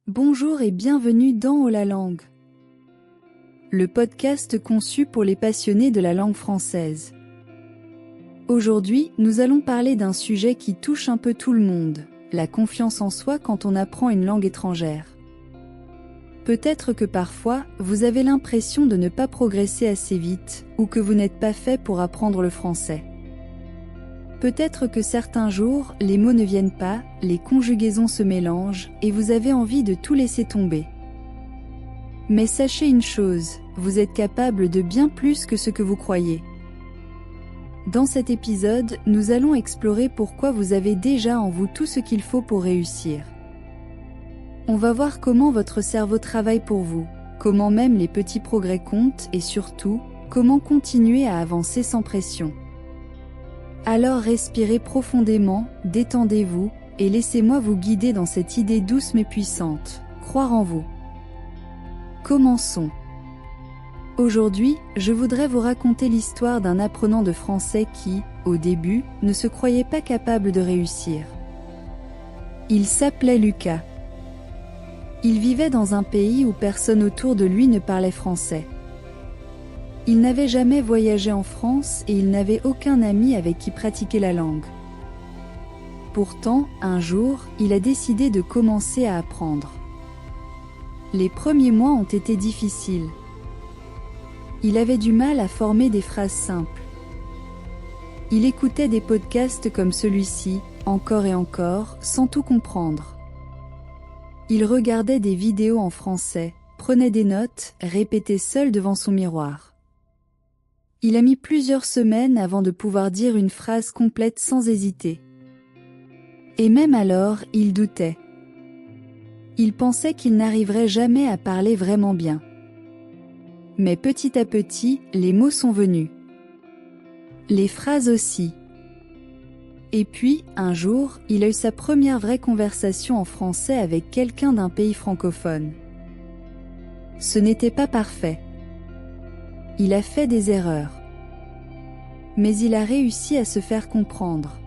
Bonjour et bienvenue dans Oh la langue, le podcast conçu pour les passionnés de la langue française. Aujourd'hui, nous allons parler d'un sujet qui touche un peu tout le monde, la confiance en soi quand on apprend une langue étrangère. Peut-être que parfois, vous avez l'impression de ne pas progresser assez vite, ou que vous n'êtes pas fait pour apprendre le français. Peut-être que certains jours, les mots ne viennent pas, les conjugaisons se mélangent, et vous avez envie de tout laisser tomber. Mais sachez une chose, vous êtes capable de bien plus que ce que vous croyez. Dans cet épisode, nous allons explorer pourquoi vous avez déjà en vous tout ce qu'il faut pour réussir. On va voir comment votre cerveau travaille pour vous, comment même les petits progrès comptent et surtout, comment continuer à avancer sans pression. Alors respirez profondément, détendez-vous, et laissez-moi vous guider dans cette idée douce mais puissante, croire en vous. Commençons. Aujourd'hui, je voudrais vous raconter l'histoire d'un apprenant de français qui, au début, ne se croyait pas capable de réussir. Il s'appelait Lucas. Il vivait dans un pays où personne autour de lui ne parlait français. Il n'avait jamais voyagé en France et il n'avait aucun ami avec qui pratiquer la langue. Pourtant, un jour, il a décidé de commencer à apprendre. Les premiers mois ont été difficiles. Il avait du mal à former des phrases simples. Il écoutait des podcasts comme celui-ci, encore et encore, sans tout comprendre. Il regardait des vidéos en français, prenait des notes, répétait seul devant son miroir. Il a mis plusieurs semaines avant de pouvoir dire une phrase complète sans hésiter. Et même alors, il doutait. Il pensait qu'il n'arriverait jamais à parler vraiment bien. Mais petit à petit, les mots sont venus. Les phrases aussi. Et puis, un jour, il a eu sa première vraie conversation en français avec quelqu'un d'un pays francophone. Ce n'était pas parfait. Il a fait des erreurs. Mais il a réussi à se faire comprendre.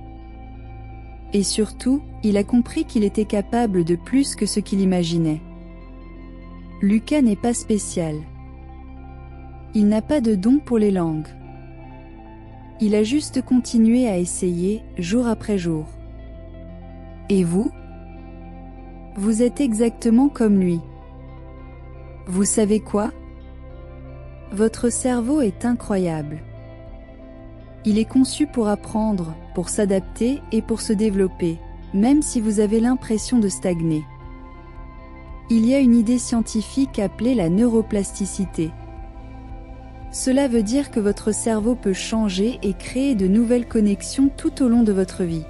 Et surtout, il a compris qu'il était capable de plus que ce qu'il imaginait. Lucas n'est pas spécial. Il n'a pas de don pour les langues. Il a juste continué à essayer, jour après jour. Et vous? Vous êtes exactement comme lui. Vous savez quoi? Votre cerveau est incroyable. Il est conçu pour apprendre, pour s'adapter et pour se développer, même si vous avez l'impression de stagner. Il y a une idée scientifique appelée la neuroplasticité. Cela veut dire que votre cerveau peut changer et créer de nouvelles connexions tout au long de votre vie.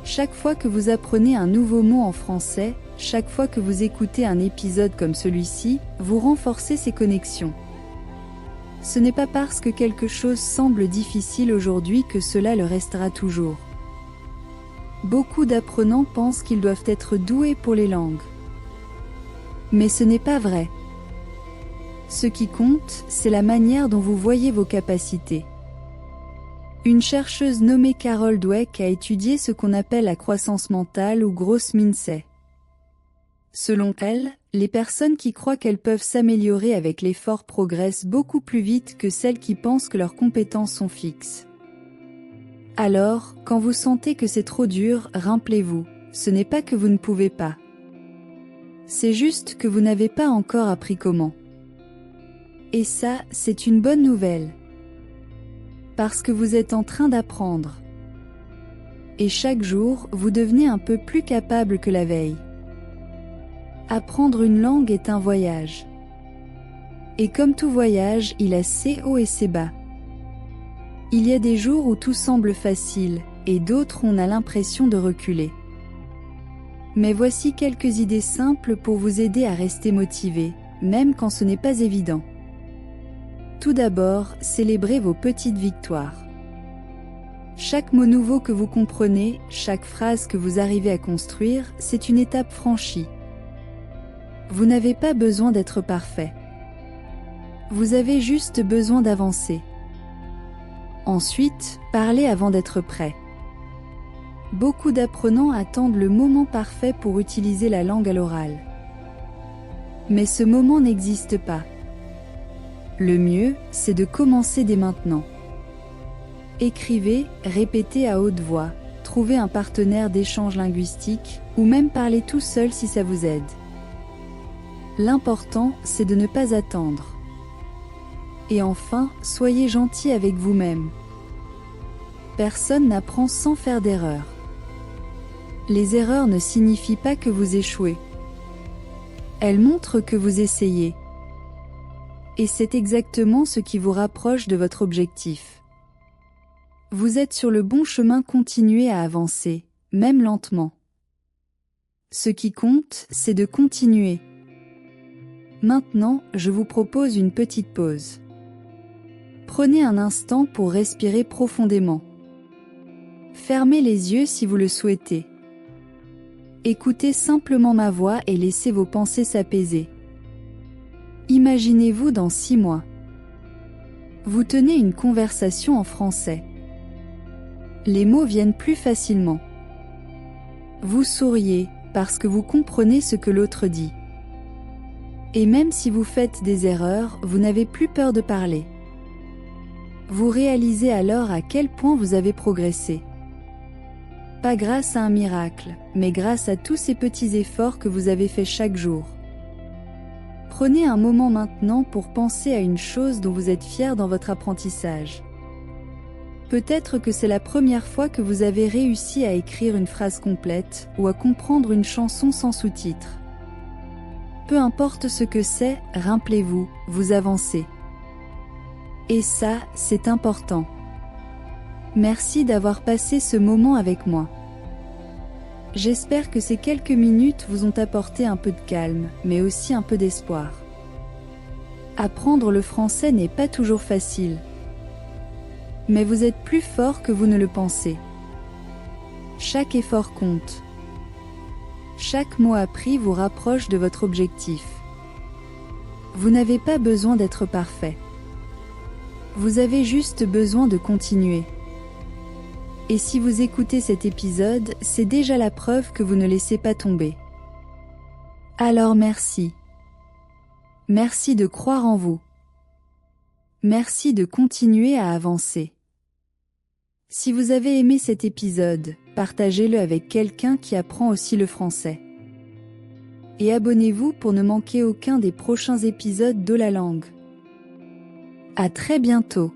Chaque fois que vous apprenez un nouveau mot en français, chaque fois que vous écoutez un épisode comme celui-ci, vous renforcez ces connexions. Ce n'est pas parce que quelque chose semble difficile aujourd'hui que cela le restera toujours. Beaucoup d'apprenants pensent qu'ils doivent être doués pour les langues. Mais ce n'est pas vrai. Ce qui compte, c'est la manière dont vous voyez vos capacités. Une chercheuse nommée Carol Dweck a étudié ce qu'on appelle la croissance mentale ou growth mindset. Selon elle, les personnes qui croient qu'elles peuvent s'améliorer avec l'effort progressent beaucoup plus vite que celles qui pensent que leurs compétences sont fixes. Alors, quand vous sentez que c'est trop dur, rappelez-vous, ce n'est pas que vous ne pouvez pas. C'est juste que vous n'avez pas encore appris comment. Et ça, c'est une bonne nouvelle. Parce que vous êtes en train d'apprendre. Et chaque jour, vous devenez un peu plus capable que la veille. Apprendre une langue est un voyage. Et comme tout voyage, il a ses hauts et ses bas. Il y a des jours où tout semble facile, et d'autres où on a l'impression de reculer. Mais voici quelques idées simples pour vous aider à rester motivé, même quand ce n'est pas évident. Tout d'abord, célébrez vos petites victoires. Chaque mot nouveau que vous comprenez, chaque phrase que vous arrivez à construire, c'est une étape franchie. Vous n'avez pas besoin d'être parfait. Vous avez juste besoin d'avancer. Ensuite, parlez avant d'être prêt. Beaucoup d'apprenants attendent le moment parfait pour utiliser la langue à l'oral. Mais ce moment n'existe pas. Le mieux, c'est de commencer dès maintenant. Écrivez, répétez à haute voix, trouvez un partenaire d'échange linguistique, ou même parlez tout seul si ça vous aide. L'important, c'est de ne pas attendre. Et enfin, soyez gentil avec vous-même. Personne n'apprend sans faire d'erreurs. Les erreurs ne signifient pas que vous échouez. Elles montrent que vous essayez. Et c'est exactement ce qui vous rapproche de votre objectif. Vous êtes sur le bon chemin, continuez à avancer, même lentement. Ce qui compte, c'est de continuer. Maintenant, je vous propose une petite pause. Prenez un instant pour respirer profondément. Fermez les yeux si vous le souhaitez. Écoutez simplement ma voix et laissez vos pensées s'apaiser. Imaginez-vous dans 6 mois. Vous tenez une conversation en français. Les mots viennent plus facilement. Vous souriez parce que vous comprenez ce que l'autre dit. Et même si vous faites des erreurs, vous n'avez plus peur de parler. Vous réalisez alors à quel point vous avez progressé. Pas grâce à un miracle, mais grâce à tous ces petits efforts que vous avez faits chaque jour. Prenez un moment maintenant pour penser à une chose dont vous êtes fier dans votre apprentissage. Peut-être que c'est la première fois que vous avez réussi à écrire une phrase complète ou à comprendre une chanson sans sous-titres. Peu importe ce que c'est, rappelez-vous, vous avancez. Et ça, c'est important. Merci d'avoir passé ce moment avec moi. J'espère que ces quelques minutes vous ont apporté un peu de calme, mais aussi un peu d'espoir. Apprendre le français n'est pas toujours facile. Mais vous êtes plus fort que vous ne le pensez. Chaque effort compte. Chaque mot appris vous rapproche de votre objectif. Vous n'avez pas besoin d'être parfait. Vous avez juste besoin de continuer. Et si vous écoutez cet épisode, c'est déjà la preuve que vous ne laissez pas tomber. Alors merci. Merci de croire en vous. Merci de continuer à avancer. Si vous avez aimé cet épisode, partagez-le avec quelqu'un qui apprend aussi le français. Et abonnez-vous pour ne manquer aucun des prochains épisodes de la langue. À très bientôt.